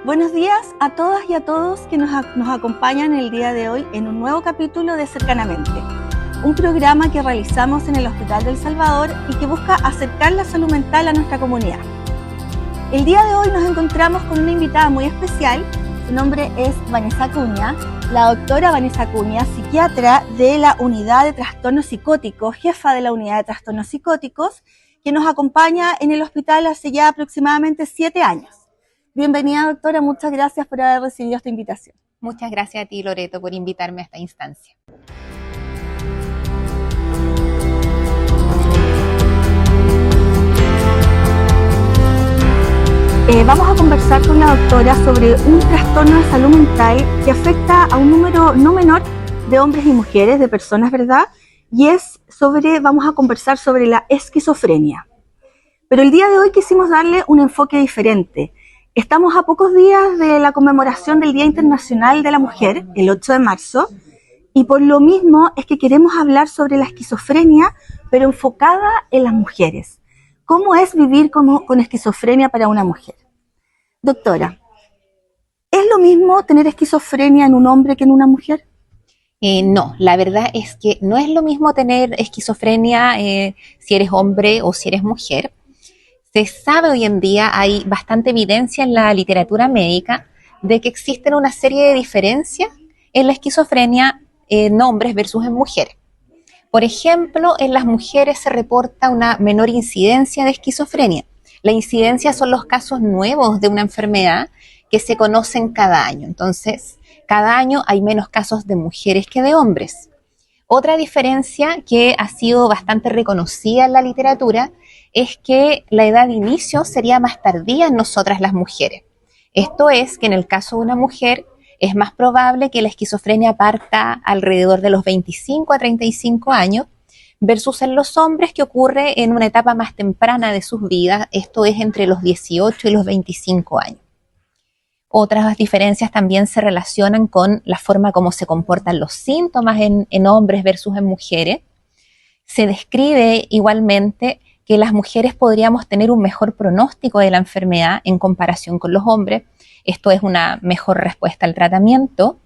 Buenos días a todas y a todos que nos acompañan el día de hoy en un nuevo capítulo de Cercanamente, un programa que realizamos en el Hospital del Salvador y que busca acercar la salud mental a nuestra comunidad. El día de hoy nos encontramos con una invitada muy especial. Su nombre es Vanessa Acuña, la doctora Vanessa Acuña, psiquiatra de la Unidad de Trastornos Psicóticos, jefa de la Unidad de Trastornos Psicóticos, que nos acompaña en el hospital hace ya aproximadamente 7 años. Bienvenida, doctora, muchas gracias por haber recibido esta invitación. Muchas gracias a ti, Loreto, por invitarme a esta instancia. Vamos a conversar con la doctora sobre un trastorno de salud mental que afecta a un número no menor de hombres y mujeres, de personas, ¿verdad? Y vamos a conversar sobre la esquizofrenia. Pero el día de hoy quisimos darle un enfoque diferente. Estamos a pocos días de la conmemoración del Día Internacional de la Mujer, el 8 de marzo, y por lo mismo es que queremos hablar sobre la esquizofrenia, pero enfocada en las mujeres. ¿Cómo es vivir con esquizofrenia para una mujer? Doctora, ¿es lo mismo tener esquizofrenia en un hombre que en una mujer? No, la verdad es que no es lo mismo tener esquizofrenia si eres hombre o si eres mujer. Se sabe hoy en día, hay bastante evidencia en la literatura médica de que existen una serie de diferencias en la esquizofrenia en hombres versus en mujeres. Por ejemplo, en las mujeres se reporta una menor incidencia de esquizofrenia. La incidencia son los casos nuevos de una enfermedad que se conocen cada año. Entonces, cada año hay menos casos de mujeres que de hombres. Otra diferencia que ha sido bastante reconocida en la literatura es que la edad de inicio sería más tardía en nosotras las mujeres. Esto es que en el caso de una mujer es más probable que la esquizofrenia parta alrededor de los 25 a 35 años, versus en los hombres que ocurre en una etapa más temprana de sus vidas, esto es entre los 18 y los 25 años. Otras diferencias también se relacionan con la forma como se comportan los síntomas en hombres versus en mujeres. Se describe igualmente que las mujeres podríamos tener un mejor pronóstico de la enfermedad en comparación con los hombres. Esto es una mejor respuesta al tratamiento.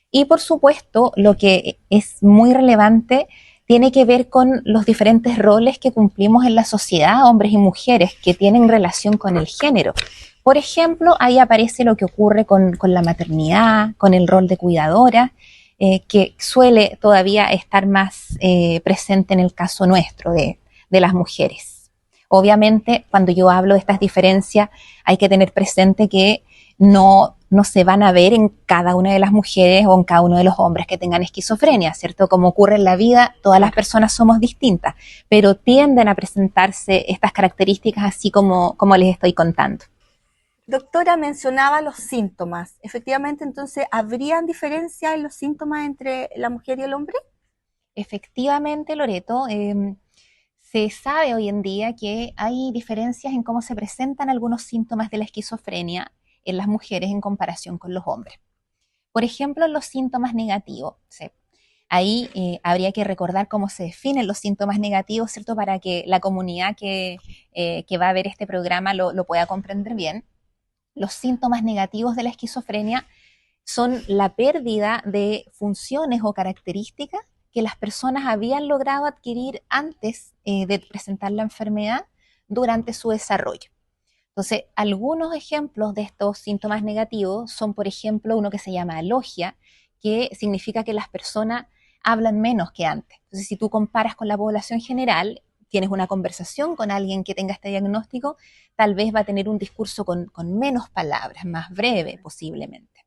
Y por supuesto, lo que es muy relevante tiene que ver con los diferentes roles que cumplimos en la sociedad, hombres y mujeres, que tienen relación con el género. Por ejemplo, ahí aparece lo que ocurre con la maternidad, con el rol de cuidadora, que suele todavía estar más presente en el caso nuestro de las mujeres. Obviamente, cuando yo hablo de estas diferencias, hay que tener presente que no se van a ver en cada una de las mujeres o en cada uno de los hombres que tengan esquizofrenia, ¿cierto? Como ocurre en la vida, todas las personas somos distintas, pero tienden a presentarse estas características así como les estoy contando. Doctora, mencionaba los síntomas. Efectivamente, entonces, ¿habrían diferencias en los síntomas entre la mujer y el hombre? Efectivamente, Loreto, se sabe hoy en día que hay diferencias en cómo se presentan algunos síntomas de la esquizofrenia en las mujeres en comparación con los hombres. Por ejemplo, los síntomas negativos. ¿Sí? Ahí habría que recordar cómo se definen los síntomas negativos, ¿cierto? Para que la comunidad que va a ver este programa lo pueda comprender bien. Los síntomas negativos de la esquizofrenia son la pérdida de funciones o características que las personas habían logrado adquirir antes de presentar la enfermedad durante su desarrollo. Entonces, algunos ejemplos de estos síntomas negativos son, por ejemplo, uno que se llama alogia, que significa que las personas hablan menos que antes. Entonces, si tú comparas con la población general, tienes una conversación con alguien que tenga este diagnóstico, tal vez va a tener un discurso con menos palabras, más breve posiblemente.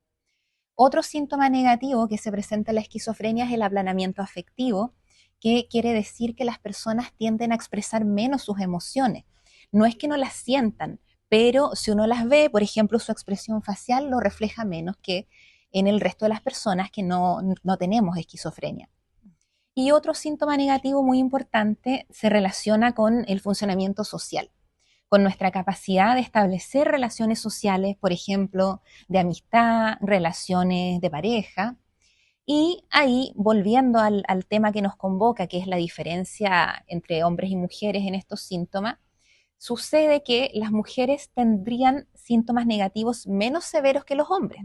Otro síntoma negativo que se presenta en la esquizofrenia es el aplanamiento afectivo, que quiere decir que las personas tienden a expresar menos sus emociones. No es que no las sientan, pero si uno las ve, por ejemplo, su expresión facial lo refleja menos que en el resto de las personas que no tenemos esquizofrenia. Y otro síntoma negativo muy importante se relaciona con el funcionamiento social, con nuestra capacidad de establecer relaciones sociales, por ejemplo, de amistad, relaciones de pareja. Y ahí, volviendo al tema que nos convoca, que es la diferencia entre hombres y mujeres en estos síntomas, sucede que las mujeres tendrían síntomas negativos menos severos que los hombres.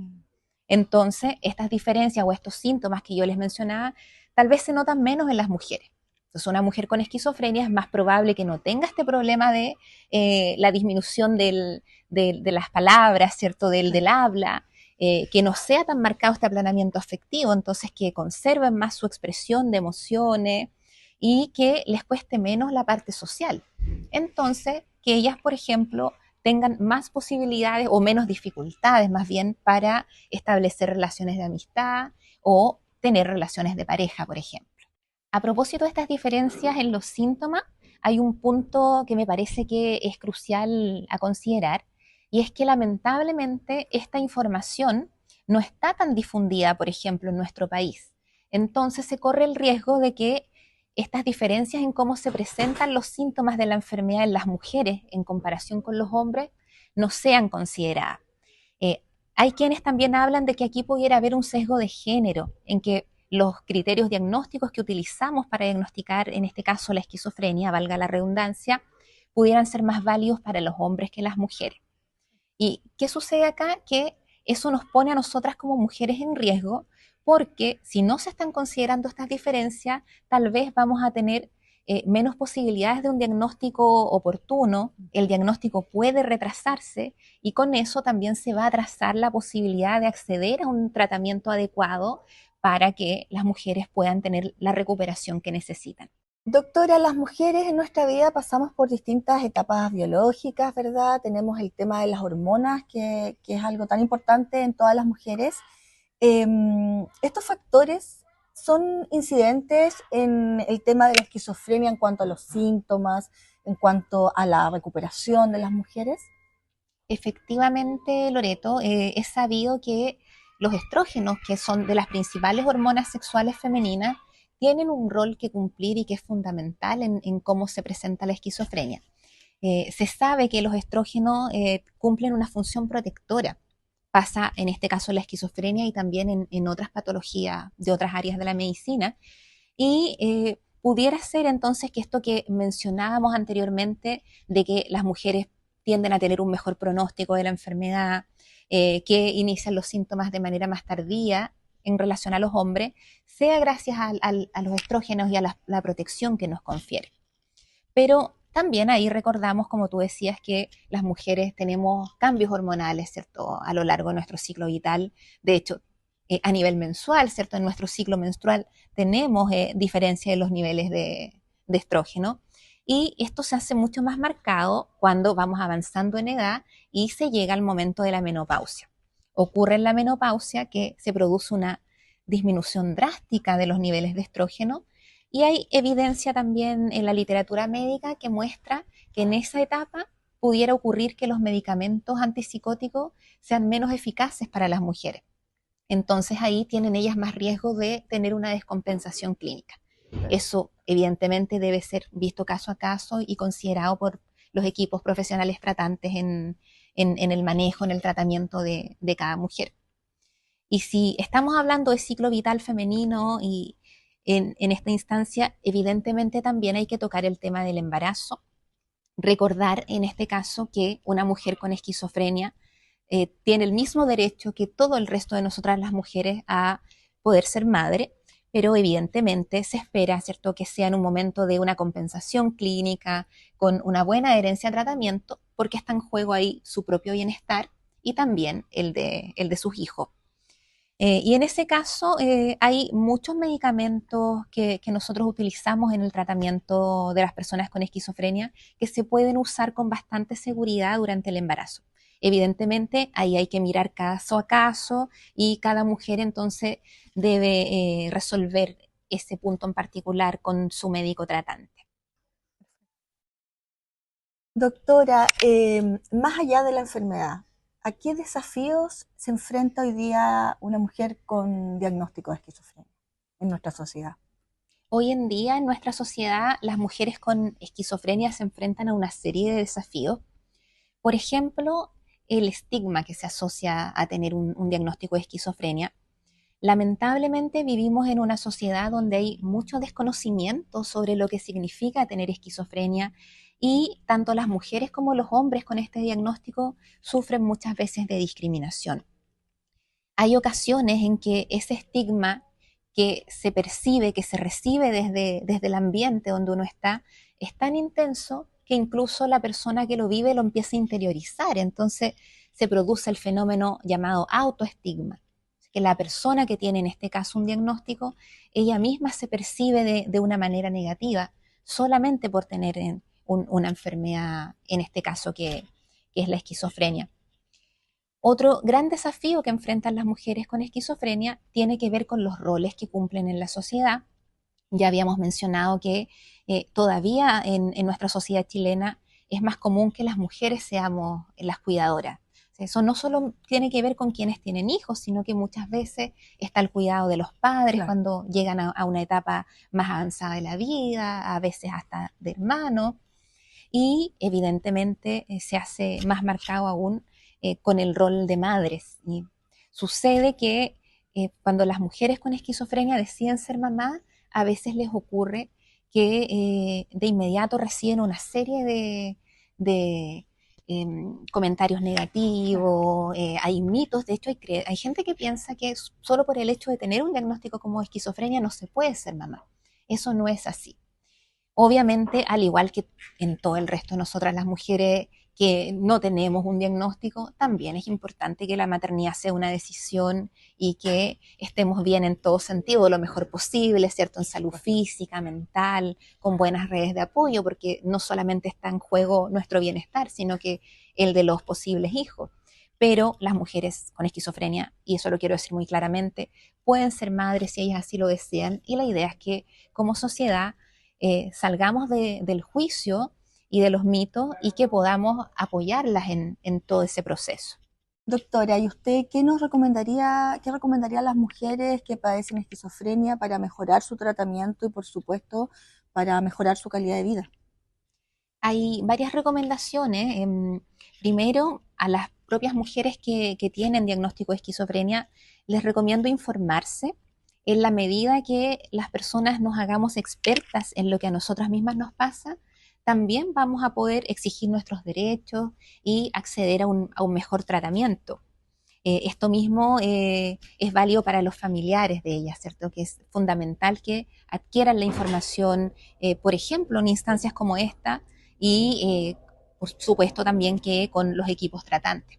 Entonces, estas diferencias o estos síntomas que yo les mencionaba, tal vez se notan menos en las mujeres. Entonces, una mujer con esquizofrenia es más probable que no tenga este problema de la disminución de las palabras, ¿cierto? Del habla, que no sea tan marcado este aplanamiento afectivo, entonces que conserven más su expresión de emociones y que les cueste menos la parte social. Entonces, que ellas, por ejemplo, tengan más posibilidades o menos dificultades más bien para establecer relaciones de amistad o tener relaciones de pareja, por ejemplo. A propósito de estas diferencias en los síntomas, hay un punto que me parece que es crucial a considerar, y es que lamentablemente esta información no está tan difundida, por ejemplo, en nuestro país. Entonces se corre el riesgo de que estas diferencias en cómo se presentan los síntomas de la enfermedad en las mujeres en comparación con los hombres no sean consideradas. Eh, Hay quienes también hablan de que aquí pudiera haber un sesgo de género, en que los criterios diagnósticos que utilizamos para diagnosticar, en este caso la esquizofrenia, valga la redundancia, pudieran ser más válidos para los hombres que las mujeres. ¿Y qué sucede acá? Que eso nos pone a nosotras como mujeres en riesgo, porque si no se están considerando estas diferencias, tal vez vamos a tener menos posibilidades de un diagnóstico oportuno, el diagnóstico puede retrasarse y con eso también se va a atrasar la posibilidad de acceder a un tratamiento adecuado para que las mujeres puedan tener la recuperación que necesitan. Doctora, las mujeres en nuestra vida pasamos por distintas etapas biológicas, ¿verdad? Tenemos el tema de las hormonas, que es algo tan importante en todas las mujeres. ¿Estos factores son incidentes en el tema de la esquizofrenia en cuanto a los síntomas, en cuanto a la recuperación de las mujeres? Efectivamente, Loreto, es sabido que los estrógenos, que son de las principales hormonas sexuales femeninas, tienen un rol que cumplir y que es fundamental en cómo se presenta la esquizofrenia. Se sabe que los estrógenos cumplen una función protectora. Pasa en este caso en la esquizofrenia y también en otras patologías de otras áreas de la medicina. Y pudiera ser entonces que esto que mencionábamos anteriormente, de que las mujeres tienden a tener un mejor pronóstico de la enfermedad, que inician los síntomas de manera más tardía en relación a los hombres, sea gracias a los estrógenos y a la protección que nos confiere. Pero también ahí recordamos, como tú decías, que las mujeres tenemos cambios hormonales, ¿cierto? A lo largo de nuestro ciclo vital. De hecho, a nivel mensual, ¿cierto? En nuestro ciclo menstrual tenemos diferencia de los niveles de estrógeno. Y esto se hace mucho más marcado cuando vamos avanzando en edad y se llega al momento de la menopausia. Ocurre en la menopausia que se produce una disminución drástica de los niveles de estrógeno y hay evidencia también en la literatura médica que muestra que en esa etapa pudiera ocurrir que los medicamentos antipsicóticos sean menos eficaces para las mujeres. Entonces ahí tienen ellas más riesgo de tener una descompensación clínica. Eso evidentemente debe ser visto caso a caso y considerado por los equipos profesionales tratantes en el manejo, en el tratamiento de cada mujer. Y si estamos hablando de ciclo vital femenino y en esta instancia, evidentemente también hay que tocar el tema del embarazo. Recordar en este caso que una mujer con esquizofrenia tiene el mismo derecho que todo el resto de nosotras las mujeres a poder ser madre, pero evidentemente se espera, ¿cierto?, que sea en un momento de una compensación clínica, con una buena adherencia al tratamiento, porque está en juego ahí su propio bienestar y también el de sus hijos. Y en ese caso hay muchos medicamentos que nosotros utilizamos en el tratamiento de las personas con esquizofrenia que se pueden usar con bastante seguridad durante el embarazo. Evidentemente, ahí hay que mirar caso a caso y cada mujer entonces debe resolver ese punto en particular con su médico tratante. Doctora, más allá de la enfermedad, ¿a qué desafíos se enfrenta hoy día una mujer con diagnóstico de esquizofrenia en nuestra sociedad? Hoy en día en nuestra sociedad las mujeres con esquizofrenia se enfrentan a una serie de desafíos. Por ejemplo, el estigma que se asocia a tener un diagnóstico de esquizofrenia. Lamentablemente vivimos en una sociedad donde hay mucho desconocimiento sobre lo que significa tener esquizofrenia Y tanto las mujeres como los hombres con este diagnóstico sufren muchas veces de discriminación. Hay ocasiones en que ese estigma que se percibe, que se recibe desde el ambiente donde uno está, es tan intenso que incluso la persona que lo vive lo empieza a interiorizar. Entonces se produce el fenómeno llamado autoestigma, que la persona que tiene en este caso un diagnóstico, ella misma se percibe de una manera negativa, solamente por tener una enfermedad, en este caso que es la esquizofrenia. Otro gran desafío que enfrentan las mujeres con esquizofrenia tiene que ver con los roles que cumplen en la sociedad. Ya habíamos mencionado que todavía en nuestra sociedad chilena es más común que las mujeres seamos las cuidadoras. O sea, eso no solo tiene que ver con quienes tienen hijos, sino que muchas veces está el cuidado de los padres Claro. cuando llegan a una etapa más avanzada de la vida, a veces hasta de hermanos, y evidentemente se hace más marcado aún con el rol de madres. Y sucede que cuando las mujeres con esquizofrenia deciden ser mamás, a veces les ocurre que de inmediato reciben una serie de comentarios negativos, hay mitos, de hecho hay gente que piensa que solo por el hecho de tener un diagnóstico como esquizofrenia no se puede ser mamá. Eso no es así. Obviamente, al igual que en todo el resto de nosotras las mujeres que no tenemos un diagnóstico, también es importante que la maternidad sea una decisión y que estemos bien en todo sentido, lo mejor posible, ¿cierto? En salud física, mental, con buenas redes de apoyo, porque no solamente está en juego nuestro bienestar, sino que el de los posibles hijos. Pero las mujeres con esquizofrenia, y eso lo quiero decir muy claramente, pueden ser madres si ellas así lo desean, y la idea es que como sociedad salgamos del juicio y de los mitos y que podamos apoyarlas en todo ese proceso. Doctora, ¿y usted qué recomendaría a las mujeres que padecen esquizofrenia para mejorar su tratamiento y, por supuesto, para mejorar su calidad de vida? Hay varias recomendaciones. Primero, a las propias mujeres que tienen diagnóstico de esquizofrenia, les recomiendo informarse en la medida que las personas nos hagamos expertas en lo que a nosotras mismas nos pasa. También vamos a poder exigir nuestros derechos y acceder a un mejor tratamiento. Esto mismo es válido para los familiares de ellas, ¿cierto? Que es fundamental que adquieran la información, por ejemplo, en instancias como esta y, por supuesto, también que con los equipos tratantes.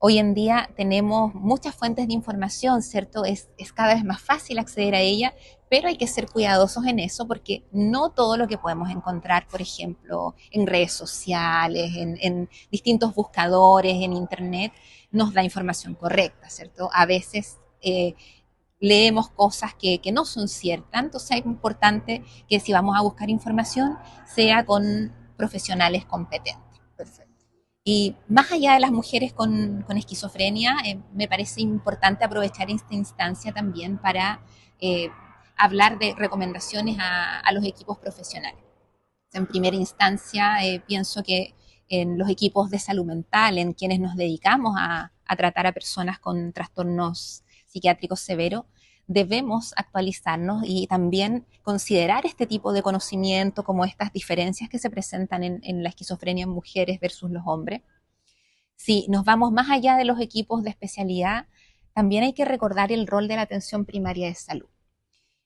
Hoy en día tenemos muchas fuentes de información, ¿cierto? Es cada vez más fácil acceder a ella, pero hay que ser cuidadosos en eso porque no todo lo que podemos encontrar, por ejemplo, en redes sociales, en distintos buscadores, en Internet, nos da información correcta, ¿cierto? A veces leemos cosas que no son ciertas, entonces es importante que si vamos a buscar información sea con profesionales competentes. Perfecto. Y más allá de las mujeres con esquizofrenia, me parece importante aprovechar esta instancia también para eh, hablar de recomendaciones a los equipos profesionales. En primera instancia, pienso que en los equipos de salud mental, en quienes nos dedicamos a tratar a personas con trastornos psiquiátricos severos, debemos actualizarnos y también considerar este tipo de conocimiento como estas diferencias que se presentan en la esquizofrenia en mujeres versus los hombres. Si nos vamos más allá de los equipos de especialidad, también hay que recordar el rol de la atención primaria de salud.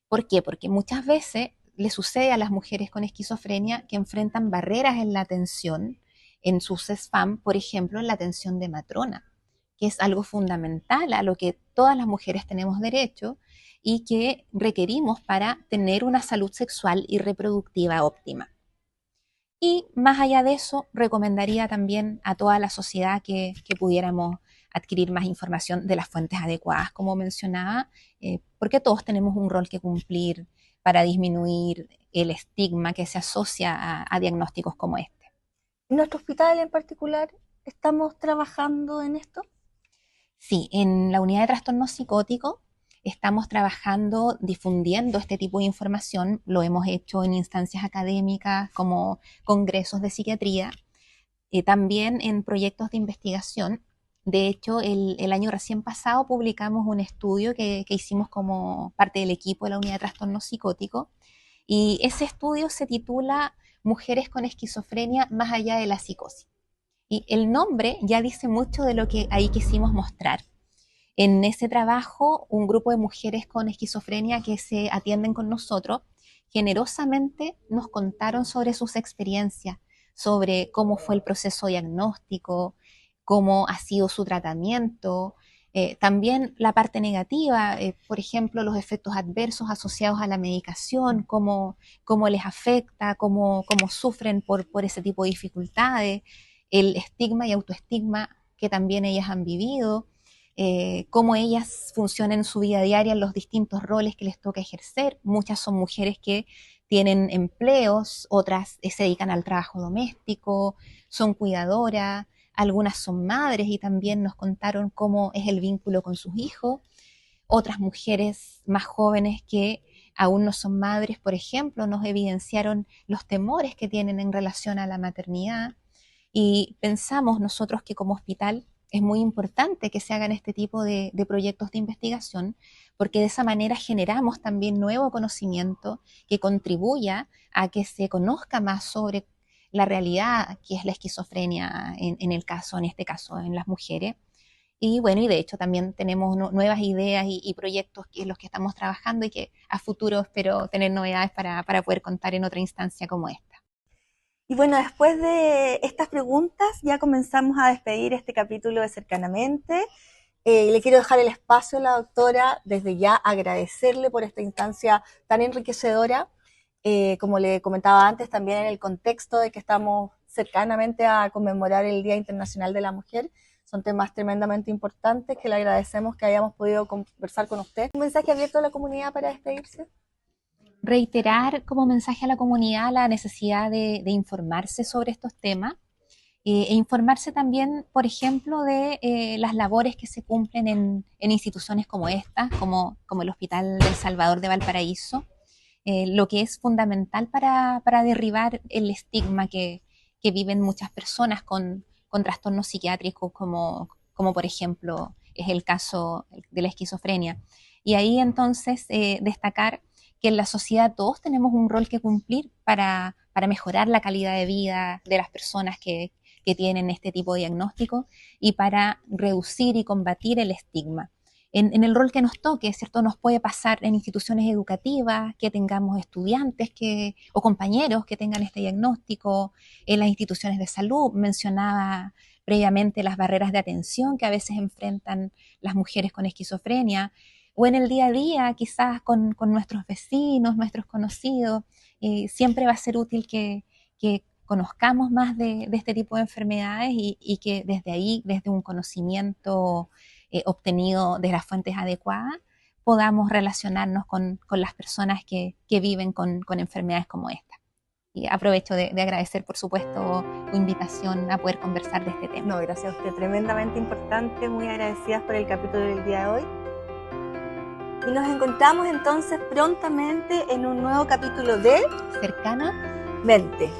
¿Por qué? Porque muchas veces le sucede a las mujeres con esquizofrenia que enfrentan barreras en la atención, en sus SFAM, por ejemplo, en la atención de matrona, que es algo fundamental a lo que todas las mujeres tenemos derecho y que requerimos para tener una salud sexual y reproductiva óptima. Y más allá de eso, recomendaría también a toda la sociedad que pudiéramos adquirir más información de las fuentes adecuadas, como mencionaba, porque todos tenemos un rol que cumplir para disminuir el estigma que se asocia a diagnósticos como este. ¿En nuestro hospital en particular estamos trabajando en esto? Sí, en la unidad de trastornos psicóticos estamos trabajando, difundiendo este tipo de información, lo hemos hecho en instancias académicas como congresos de psiquiatría, también en proyectos de investigación. De hecho, el año recién pasado publicamos un estudio que hicimos como parte del equipo de la unidad de trastornos psicóticos y ese estudio se titula mujeres con esquizofrenia más allá de la psicosis. Y el nombre ya dice mucho de lo que ahí quisimos mostrar. En ese trabajo, un grupo de mujeres con esquizofrenia que se atienden con nosotros, generosamente nos contaron sobre sus experiencias, sobre cómo fue el proceso diagnóstico, cómo ha sido su tratamiento, también la parte negativa, por ejemplo, los efectos adversos asociados a la medicación, cómo les afecta, cómo sufren por ese tipo de dificultades, el estigma y autoestigma que también ellas han vivido, cómo ellas funcionan en su vida diaria en los distintos roles que les toca ejercer. Muchas son mujeres que tienen empleos, otras se dedican al trabajo doméstico, son cuidadoras, algunas son madres y también nos contaron cómo es el vínculo con sus hijos. Otras mujeres más jóvenes que aún no son madres, por ejemplo, nos evidenciaron los temores que tienen en relación a la maternidad. Y pensamos nosotros que como hospital es muy importante que se hagan este tipo de proyectos de investigación, porque de esa manera generamos también nuevo conocimiento que contribuya a que se conozca más sobre la realidad que es la esquizofrenia en este caso, en las mujeres. Y bueno, y de hecho también tenemos nuevas ideas y proyectos en los que estamos trabajando y que a futuro espero tener novedades para poder contar en otra instancia como esta. Y bueno, después de estas preguntas ya comenzamos a despedir este capítulo de Cercanamente. Le quiero dejar el espacio a la doctora, desde ya agradecerle por esta instancia tan enriquecedora. Como le comentaba antes, también en el contexto de que estamos cercanamente a conmemorar el Día Internacional de la Mujer. Son temas tremendamente importantes que le agradecemos que hayamos podido conversar con usted. ¿Un mensaje abierto a la comunidad para despedirse? Reiterar como mensaje a la comunidad la necesidad de informarse sobre estos temas e informarse también, por ejemplo, de las labores que se cumplen en instituciones como esta, como el Hospital del Salvador de Valparaíso, lo que es fundamental para derribar el estigma que viven muchas personas con trastornos psiquiátricos como por ejemplo es el caso de la esquizofrenia. Y ahí entonces destacar que en la sociedad todos tenemos un rol que cumplir para mejorar la calidad de vida de las personas que tienen este tipo de diagnóstico y para reducir y combatir el estigma. En el rol que nos toque, ¿cierto? Nos puede pasar en instituciones educativas, que tengamos estudiantes o compañeros que tengan este diagnóstico, en las instituciones de salud. Mencionaba previamente las barreras de atención que a veces enfrentan las mujeres con esquizofrenia, o en el día a día, quizás con nuestros vecinos, nuestros conocidos. Siempre va a ser útil que conozcamos más de este tipo de enfermedades y que desde ahí, desde un conocimiento obtenido de las fuentes adecuadas, podamos relacionarnos con las personas que viven con enfermedades como esta. Y aprovecho de agradecer, por supuesto, tu invitación a poder conversar de este tema. No, gracias a usted, tremendamente importante, muy agradecidas por el capítulo del día de hoy. Y nos encontramos entonces prontamente en un nuevo capítulo de Cercanamente.